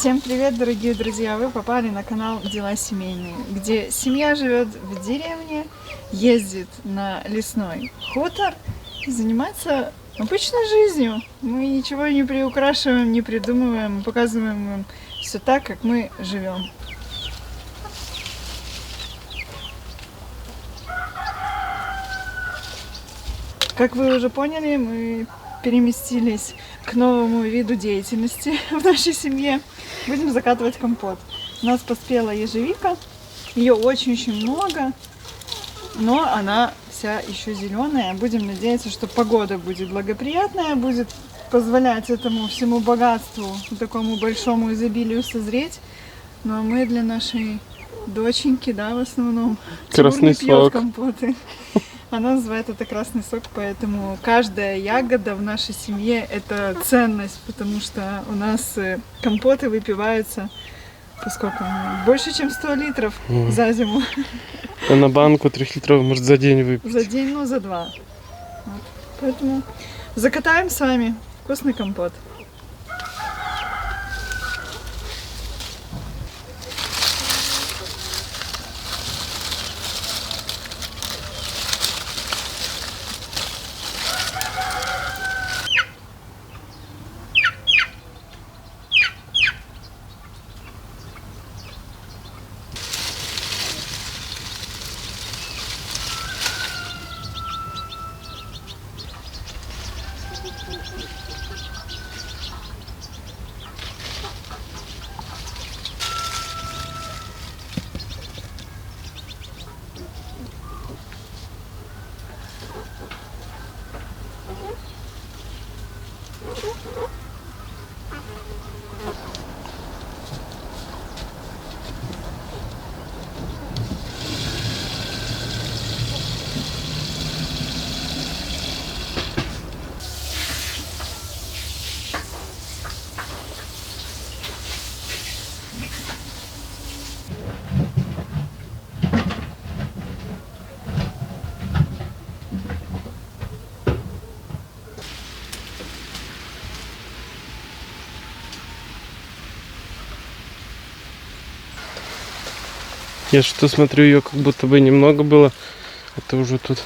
Всем привет, дорогие друзья! Вы попали на канал Дела семейные, где семья живет в деревне, ездит на лесной хутор и занимается обычной жизнью. Мы ничего не приукрашиваем, не придумываем, показываем вам все так, как мы живем. Как вы уже поняли, мы переместились к новому виду деятельности в нашей семье. Будем закатывать компот. У нас поспела ежевика, ее очень-очень много, но она вся еще зеленая. Будем надеяться, что погода будет благоприятная, будет позволять этому всему богатству, такому большому изобилию созреть. Ну а мы для нашей доченьки, да, в основном, красный сок. Компоты. Она называет это красный сок, поэтому каждая ягода в нашей семье – это ценность, потому что у нас компоты выпиваются, поскольку больше, чем 100 литров за зиму. А на банку 3-литровую может за день выпить. За день, ну за два. Вот. Поэтому закатаем с вами вкусный компот. Я что смотрю, ее как будто бы немного было, а ты уже тут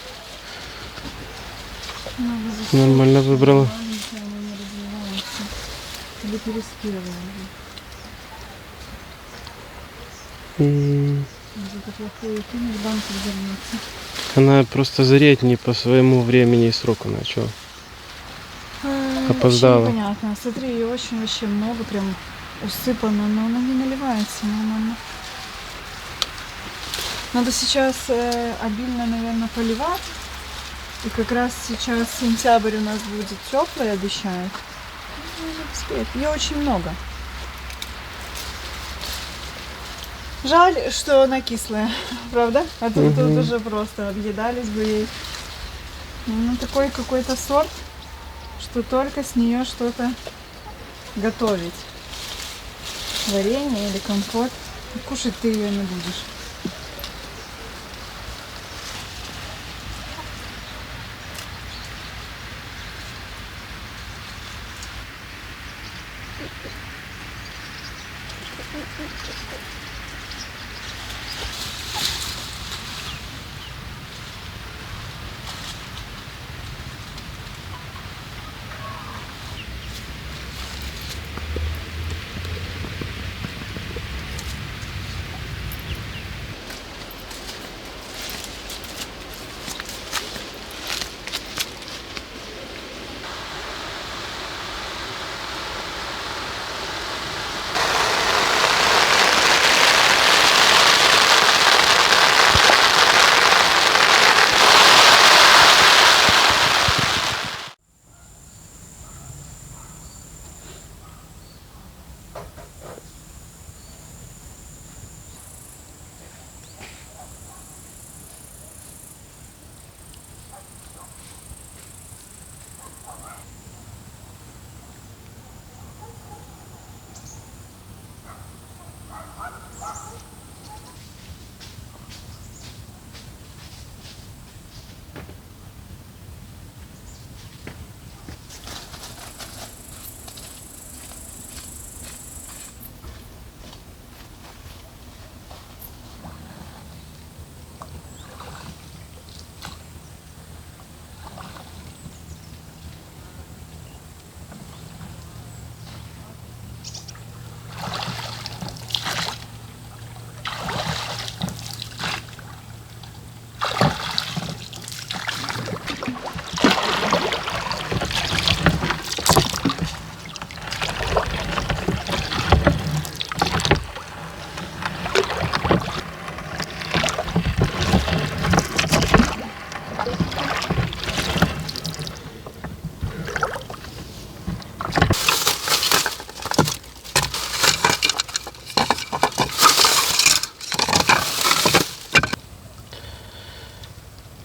нормально выбрала. Она просто зареть не по своему времени и сроку начала. Опоздала. Понятно. Смотри, ее очень много, прям усыпано, но она не наливается нормально. Надо сейчас обильно, наверное, поливать. И как раз сейчас сентябрь у нас будет теплый, обещают. Ее очень много. Жаль, что она кислая, правда? А тут уже просто объедались бы ей. Ну, такой какой-то сорт, что только с нее что-то готовить. Варенье или компот. Кушать ты ее не будешь.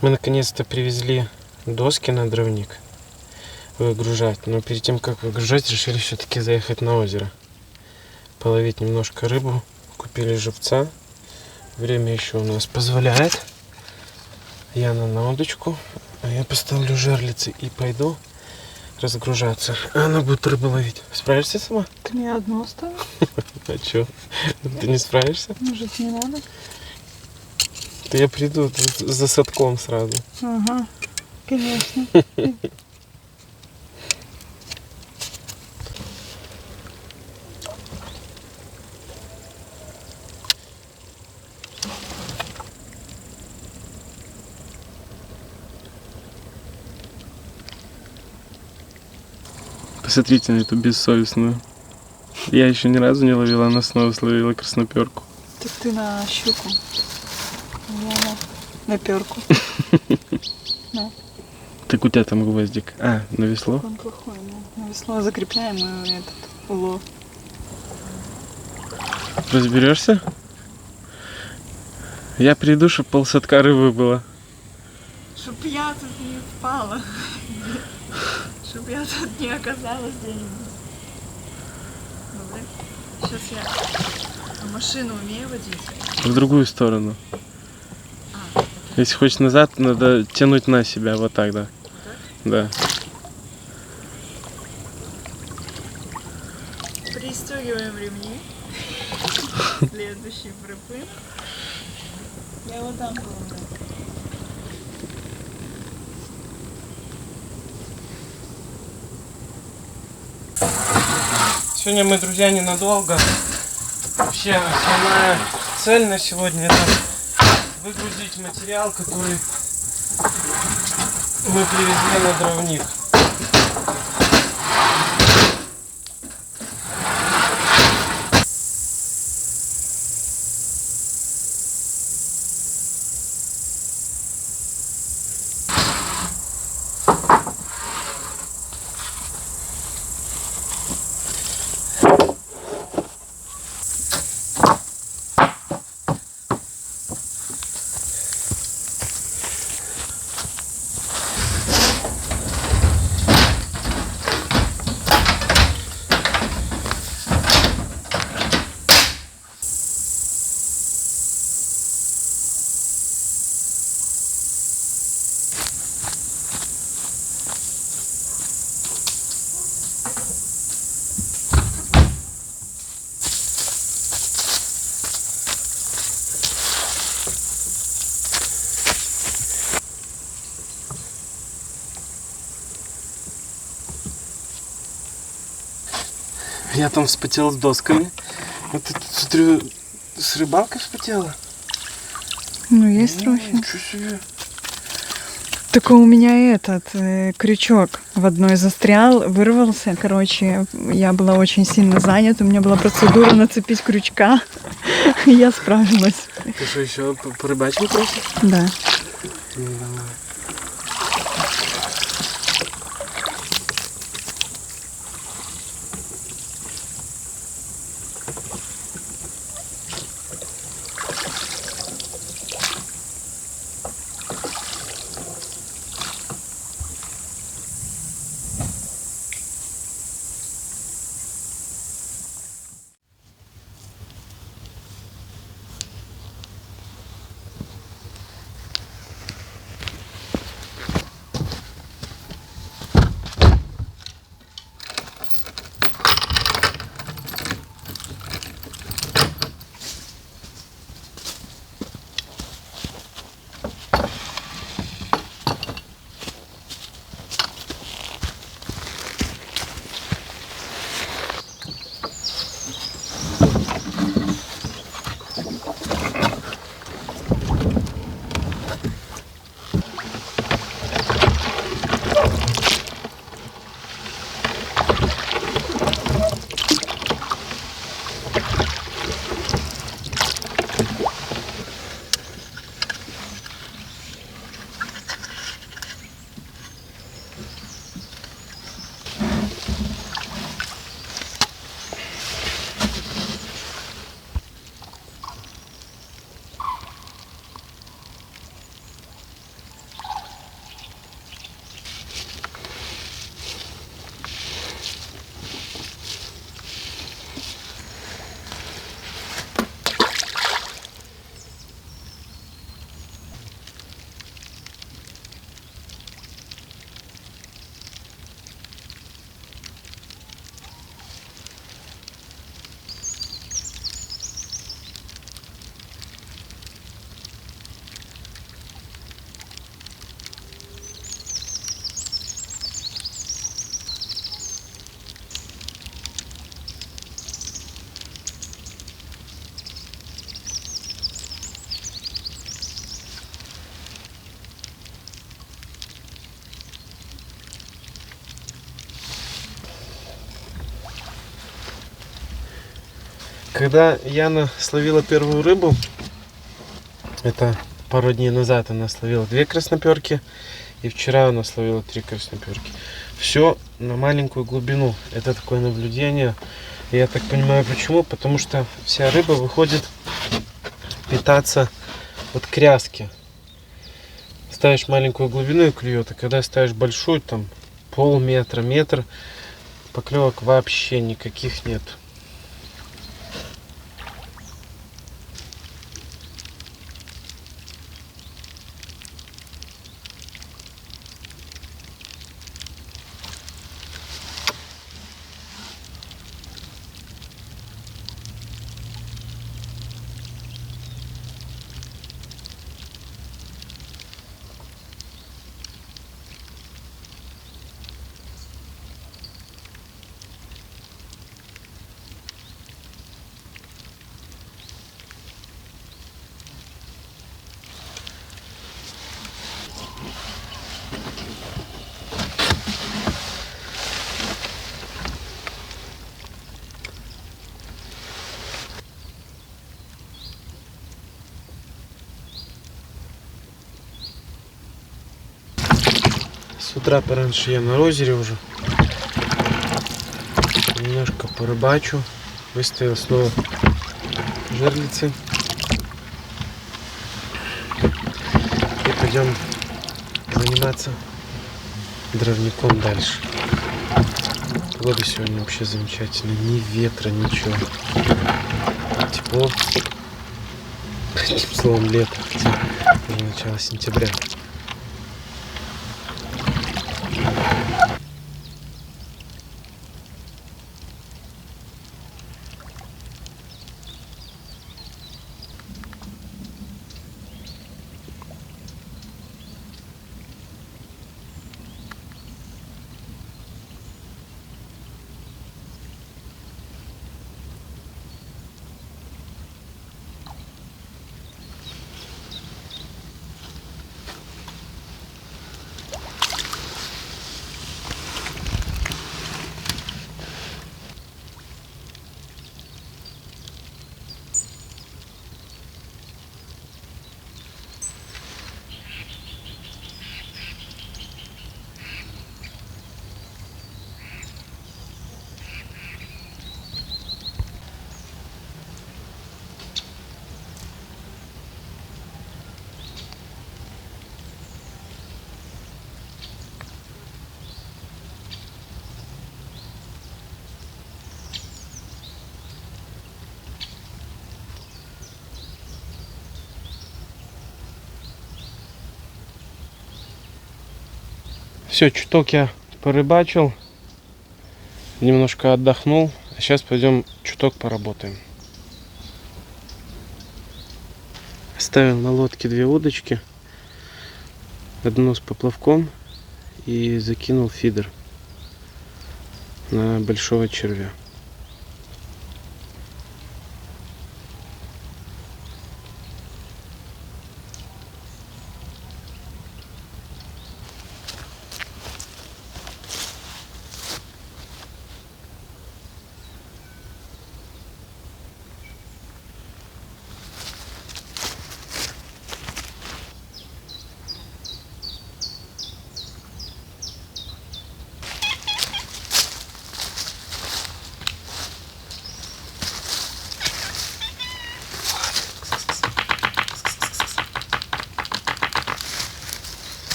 Мы наконец-то привезли доски на дровник выгружать. Но перед тем, как выгружать, решили все-таки заехать на озеро. Половить немножко рыбу. Купили живца. Время еще у нас позволяет. Яна на удочку. А я поставлю жерлицы и пойду разгружаться. А она будет рыбу ловить. Справишься сама? Ты мне одну оставил? А чё? Ты не справишься? Может, не надо? Да я приду за садком сразу. Ага, конечно. Посмотрите на эту бессовестную. Я еще ни разу не ловила, она снова словила красноперку. Так ты на щуку. Я на перку. Да. Так у тебя там гвоздик. А, на весло? Он плохой, да. На весло закрепляем и этот улов. Разберешься? Я приду, чтобы полсадка рыбы было. Чтоб я тут не впала. Чтоб я тут не оказалась где-нибудь. Сейчас я машину умею водить. В другую сторону. Если хочешь назад, надо тянуть на себя. Вот так, да. Да. Пристегиваем ремни. Следующий прыпы. Я вот там была. Сегодня мы, друзья, ненадолго. Вообще, основная цель на сегодня это выгрузить материал, который мы привезли на дровник. Я там вспотел с досками. Вот ты тут, смотрю, с рыбалкой вспотела. Ну, есть трохи. Ничего себе. Только у меня этот крючок в одной застрял, вырвался. Короче, я была очень сильно занята. У меня была процедура нацепить крючка. Я справилась. Ты что, еще порыбачил просто? Да. Ну, давай. Когда Яна словила первую рыбу, это пару дней назад она словила 2 красноперки, и вчера она словила 3 красноперки. Все на маленькую глубину. Это такое наблюдение. Я так понимаю, почему? Потому что вся рыба выходит питаться от кряски. Ставишь маленькую глубину и клюет, а когда ставишь большую, там полметра, метр, поклевок вообще никаких нет. С утра пораньше я на озере уже. Немножко порыбачу. Выставил снова жерлицы. И пойдем заниматься дровником дальше. Погода сегодня вообще замечательная. Ни ветра, ничего. Тепло. Одним словом, лето. Хотя уже начало сентября. Все, чуток я порыбачил, немножко отдохнул, а сейчас пойдем чуток поработаем. Оставил на лодке 2 удочки, одну с поплавком и закинул фидер на большого червя.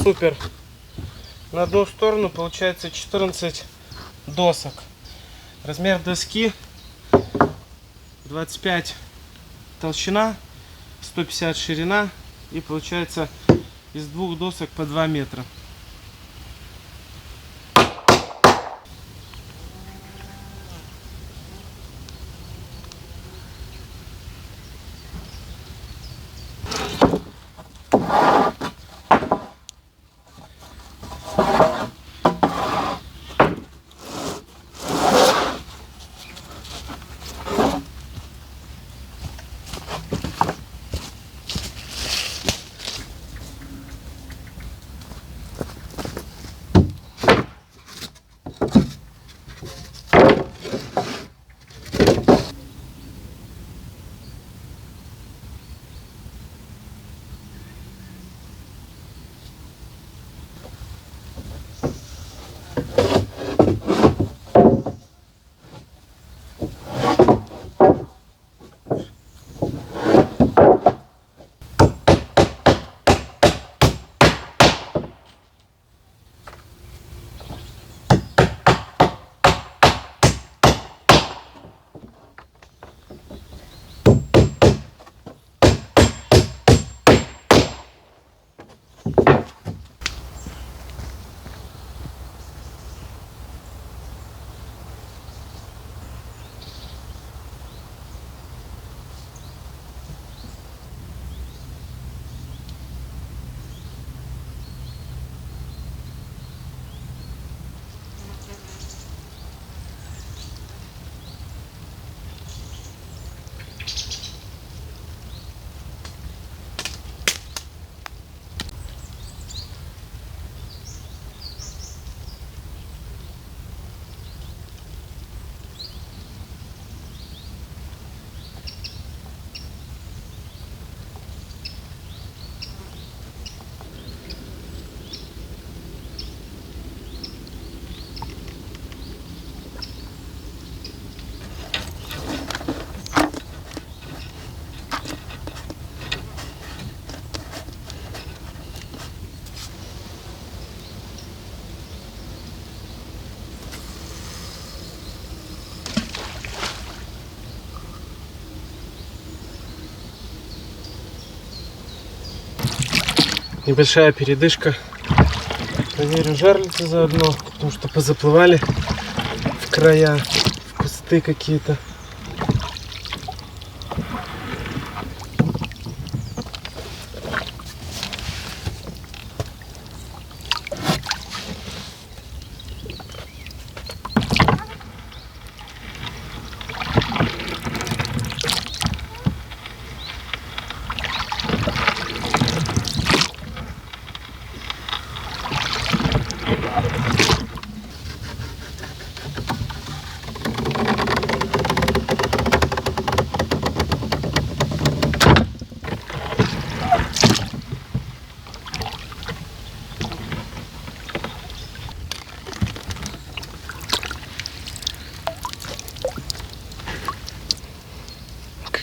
Супер. На одну сторону получается 14 досок. Размер доски 25 толщина, 150 ширина. И получается из двух досок по 2 метра. Небольшая передышка. Проверю жарлицы заодно, потому что позаплывали в края, в кусты какие-то.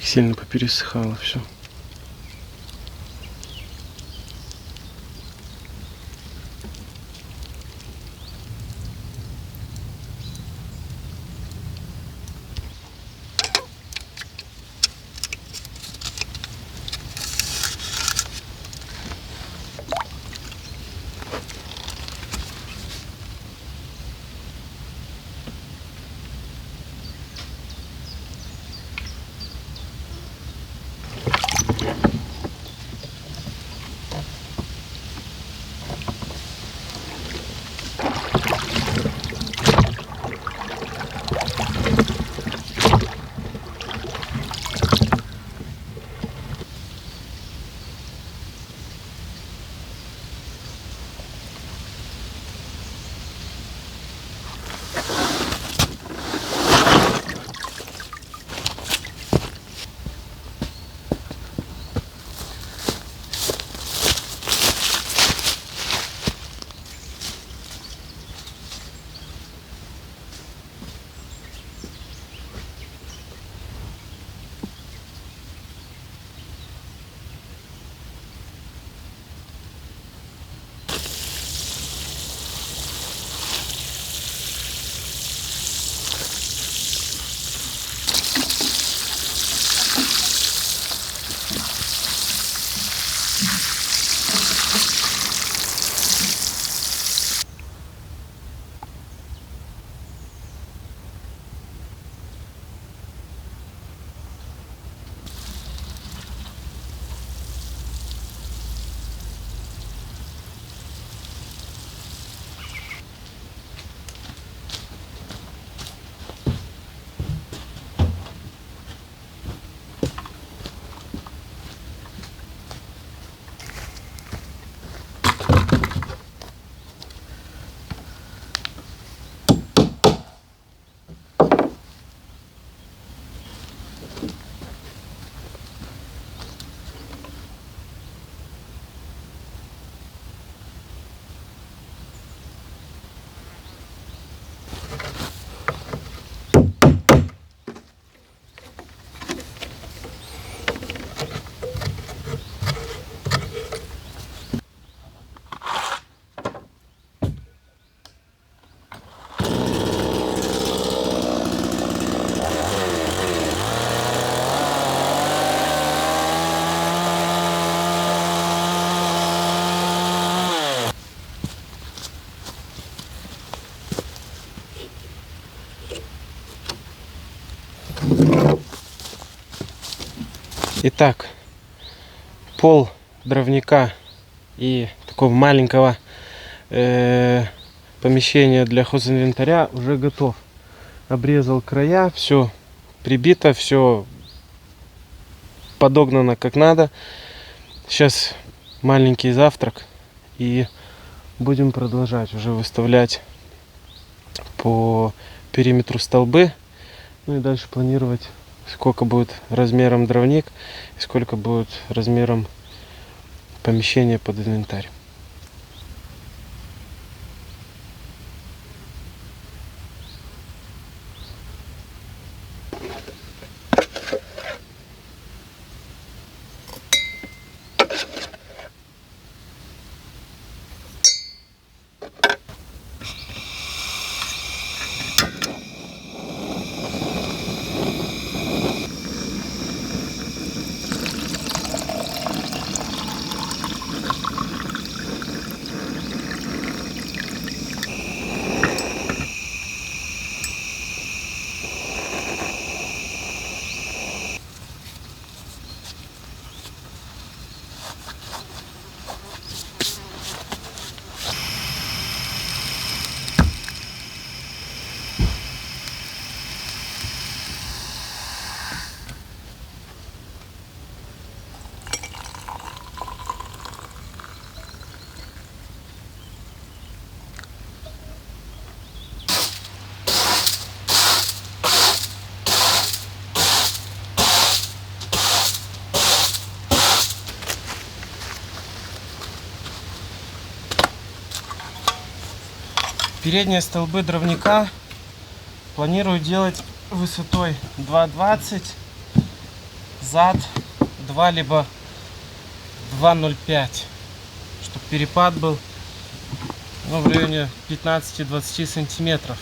Сильно попересыхало все. Итак, пол дровника и такого маленького помещения для хозинвентаря уже готов. Обрезал края, все прибито, все подогнано как надо. Сейчас маленький завтрак и будем продолжать уже выставлять по периметру столбы. Ну и дальше планировать, сколько будет размером дровник и сколько будет размером помещение под инвентарь. Передние столбы дровника планирую делать высотой 2,20, зад 2 либо 2,05, чтобы перепад был, ну, в районе 15-20 сантиметров.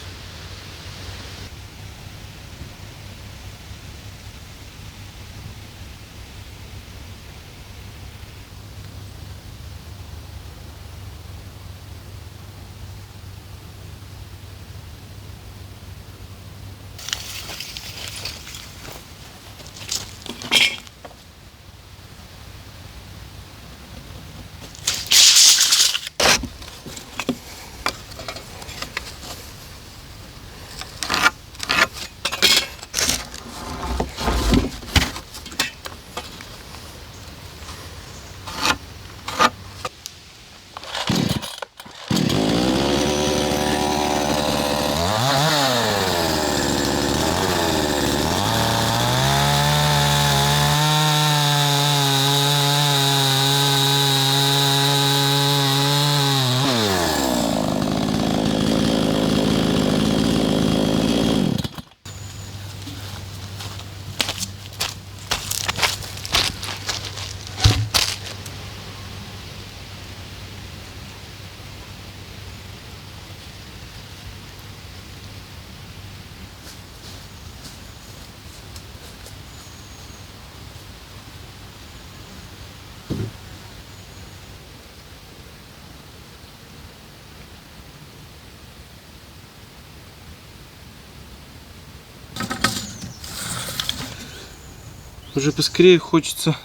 Уже поскорее хочется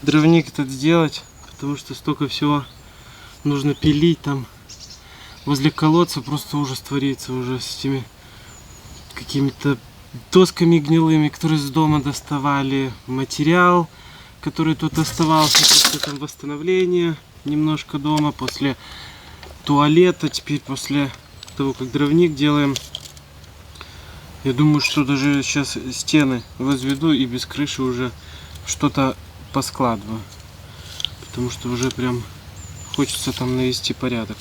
дровник этот сделать, потому что столько всего нужно пилить там. Возле колодца просто ужас творится уже с этими какими-то досками гнилыми, которые с дома доставали, материал, который тут оставался после там восстановления немножко дома, после туалета, теперь после того, как дровник делаем. Я думаю, что даже сейчас стены возведу и без крыши уже что-то поскладываю. Потому что уже прям хочется там навести порядок.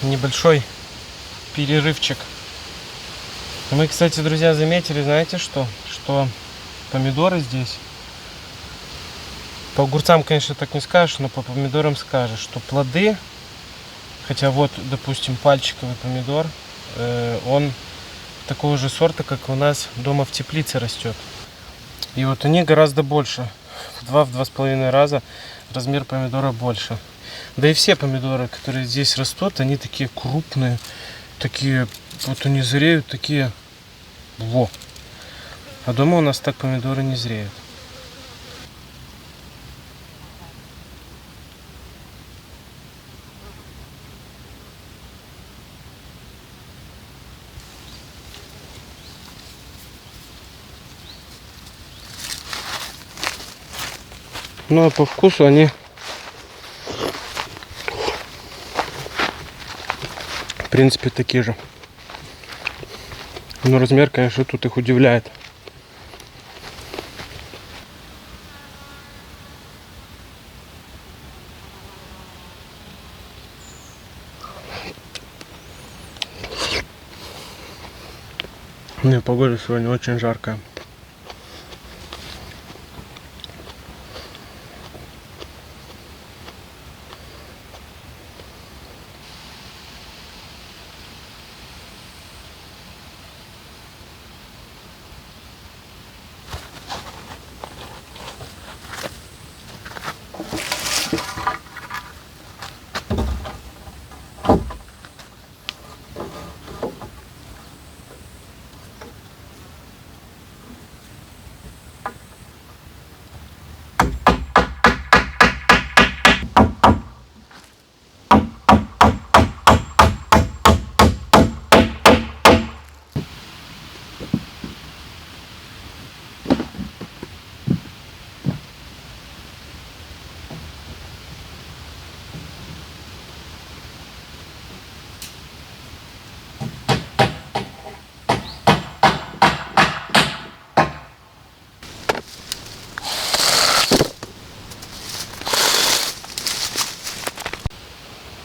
небольшой перерывчик. Мы, кстати, друзья, заметили, знаете что? Что помидоры здесь, по огурцам, конечно, так не скажешь, но по помидорам скажешь, что плоды, хотя вот, допустим, пальчиковый помидор, он такого же сорта, как у нас дома в теплице растет. И вот они гораздо больше, в 2-2,5 раза размер помидора больше. Да и все помидоры, которые здесь растут, они такие крупные, такие, вот они зреют, такие, во. А дома у нас так помидоры не зреют. Ну а по вкусу они в принципе такие же. Но размер, конечно, тут их удивляет. Ну и погода сегодня очень жаркая.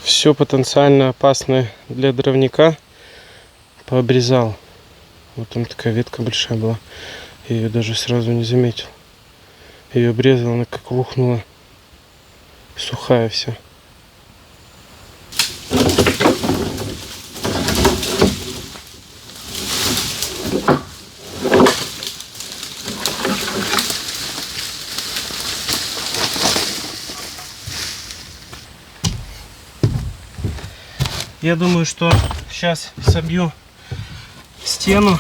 Все потенциально опасное для дровника пообрезал. Вот там такая ветка большая была. Я ее даже сразу не заметил. Ее обрезал, она как рухнула. Сухая вся. Я думаю, что сейчас собью стену,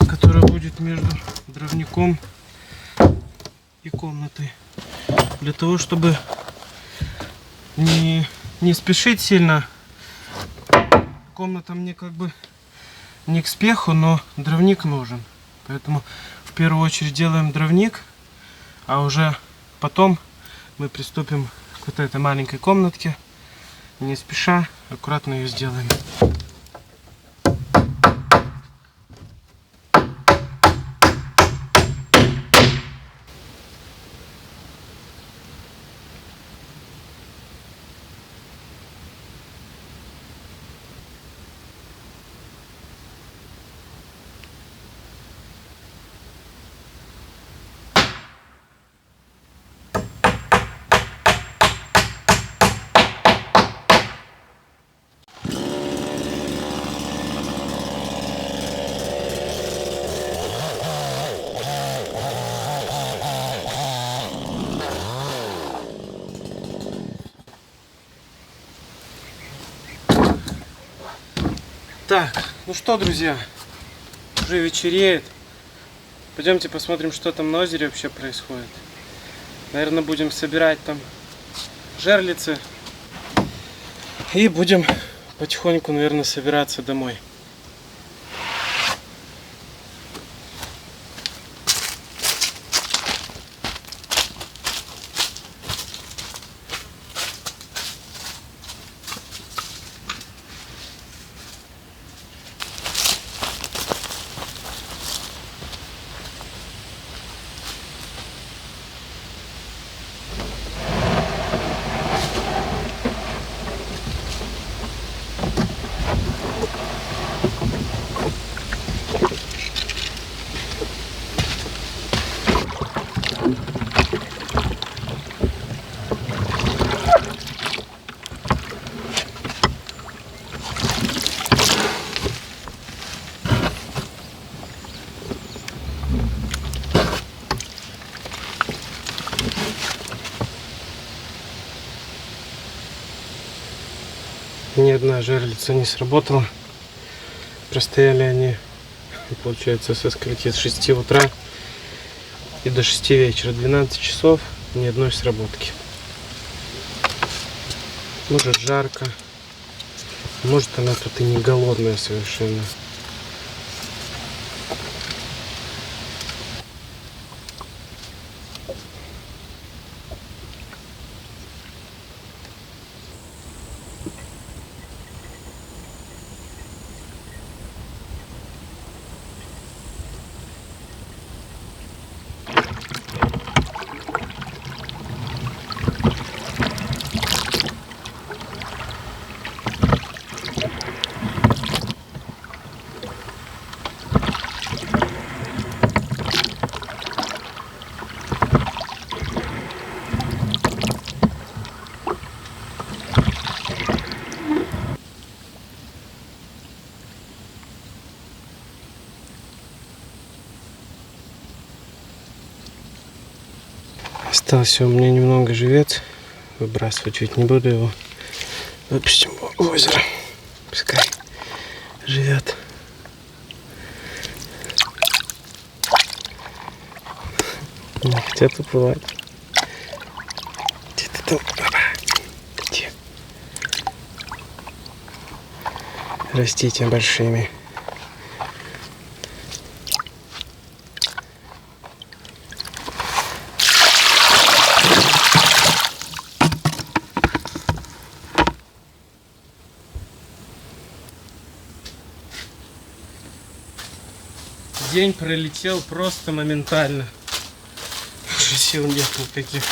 которая будет между дровником и комнатой. Для того, чтобы не спешить сильно. Комната мне как бы не к спеху, но дровник нужен. Поэтому в первую очередь делаем дровник, а уже потом мы приступим к вот этой маленькой комнатке. Не спеша, аккуратно ее сделаем. Так, ну что, друзья, уже вечереет. Пойдемте посмотрим, что там на озере вообще происходит. Наверное, будем собирать там жерлицы. И будем потихоньку, наверное, собираться домой. Ни одна жерлица не сработала. Простояли они, получается, со скольки? С 6 утра и до 6 вечера. 12 часов, ни одной сработки. Может, жарко. Может, она тут и не голодная совершенно. Остался у меня немного живец. Выбрасывать ведь не буду его. Выпустим в озеро. Пускай живет. Не хотят уплывать. Где-то там. Где? Растите большими. День пролетел просто моментально. Уже сил нет никаких.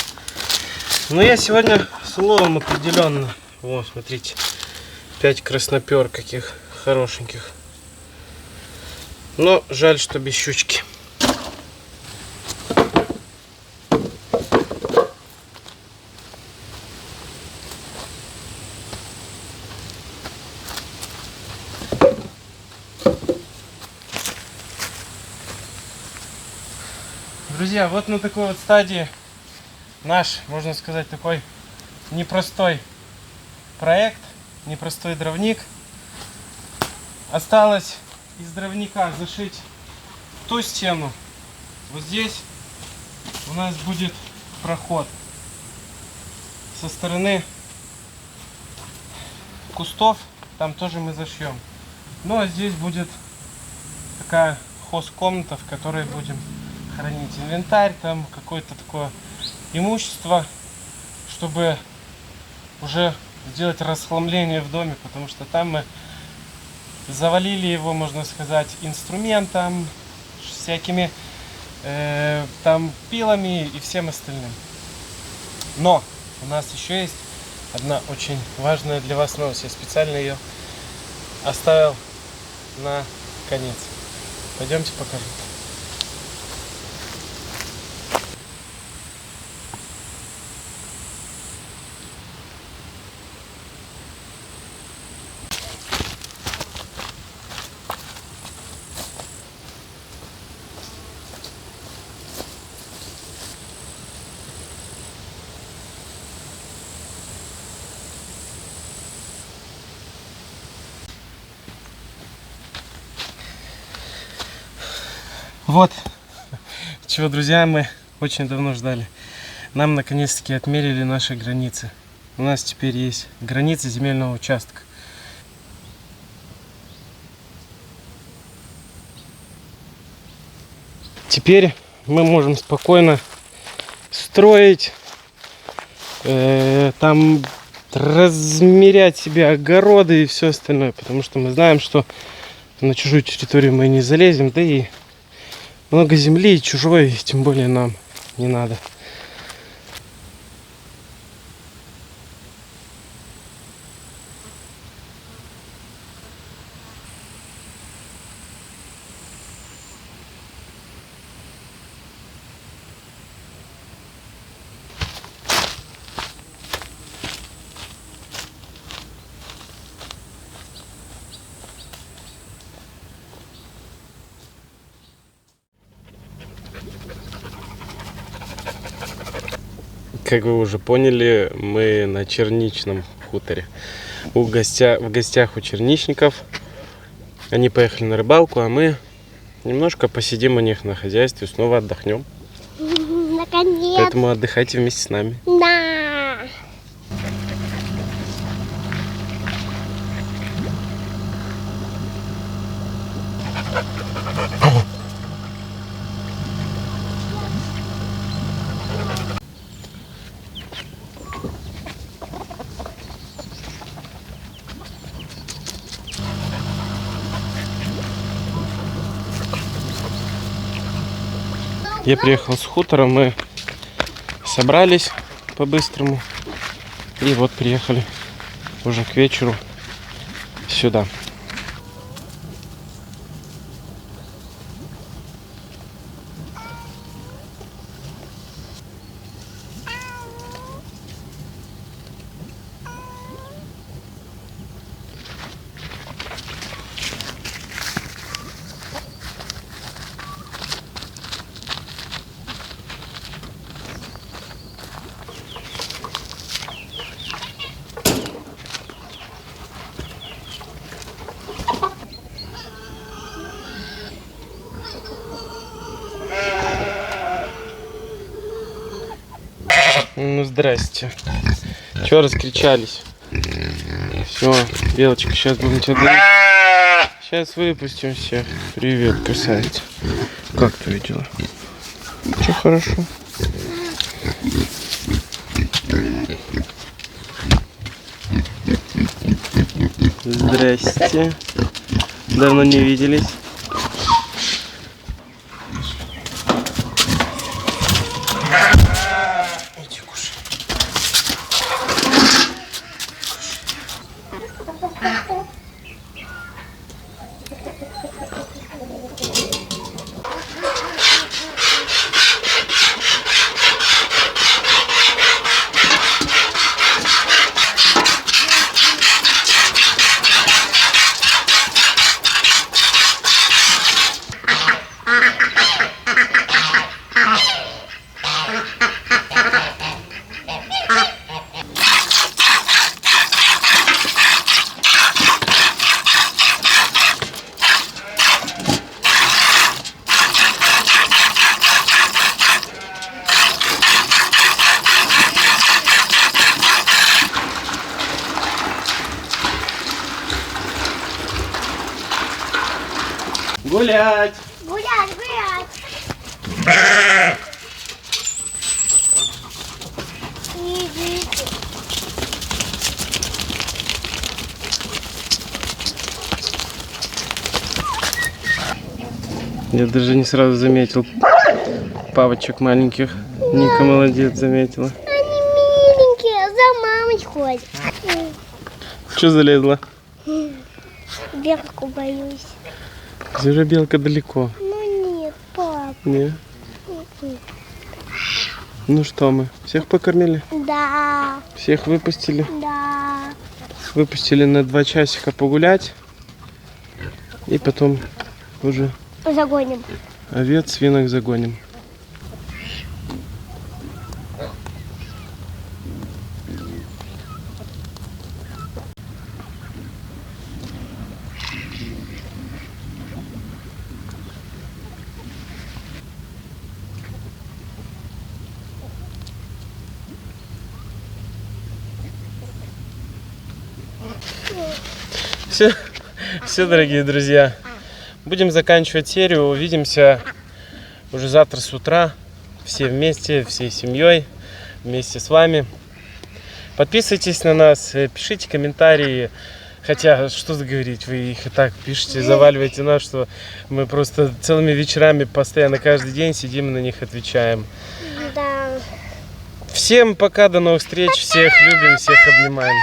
Но я сегодня с уловом определенно. Вот, смотрите. 5 краснопер каких хорошеньких. Но жаль, что без щучки. Друзья, вот на такой вот стадии наш, можно сказать, такой непростой проект, непростой дровник. Осталось из дровника зашить ту стену. Вот здесь у нас будет проход со стороны кустов, там тоже мы зашьем. Ну а здесь будет такая хозкомната, в которой будем хранить инвентарь, там какое-то такое имущество, чтобы уже сделать расхламление в доме, потому что там мы завалили его, можно сказать, инструментом, всякими там пилами и всем остальным. Но у нас еще есть одна очень важная для вас новость. Я специально ее оставил на конец. Пойдемте покажу. Вот, чего, друзья, мы очень давно ждали. Нам наконец-таки отмерили наши границы. У нас теперь есть границы земельного участка. Теперь мы можем спокойно строить, там размерять себе огороды и все остальное, потому что мы знаем, что на чужую территорию мы не залезем, да и много земли чужой, тем более нам не надо. Как вы уже поняли, мы на черничном в хуторе. В гостях у черничников. Они поехали на рыбалку, а мы немножко посидим у них на хозяйстве, снова отдохнем. Наконец. Поэтому отдыхайте вместе с нами. Да. Я приехал с хутора, мы собрались по-быстрому. И вот приехали уже к вечеру сюда. Ну, здрасте. Чего раскричались? Все, Белочка, сейчас будем тебя дарить. Сейчас выпустим всех. Привет, красавица. Как твои дела? Все хорошо. Здрасте. Давно не виделись. Иди кушай. Гулять! Гулять, гулять. Идите. Я даже не сразу заметил павочек маленьких. Ника молодец, заметила. Они миленькие, за мамой ходят. Что залезла? Белку боюсь. Уже белка далеко. Ну нет, пап. Не? Ну что мы, всех покормили? Да, Всех выпустили? да. Выпустили на 2 часика погулять. И потом уже Загоним. овец, свинок загоним. Все, дорогие друзья, будем заканчивать серию. Увидимся уже завтра с утра. Все вместе, всей семьей, вместе с вами. Подписывайтесь на нас, пишите комментарии. Хотя, что говорить, вы их и так пишете, заваливаете нас, что мы просто целыми вечерами, постоянно, каждый день сидим и на них отвечаем. Да. Всем пока, до новых встреч, всех любим, всех обнимаем.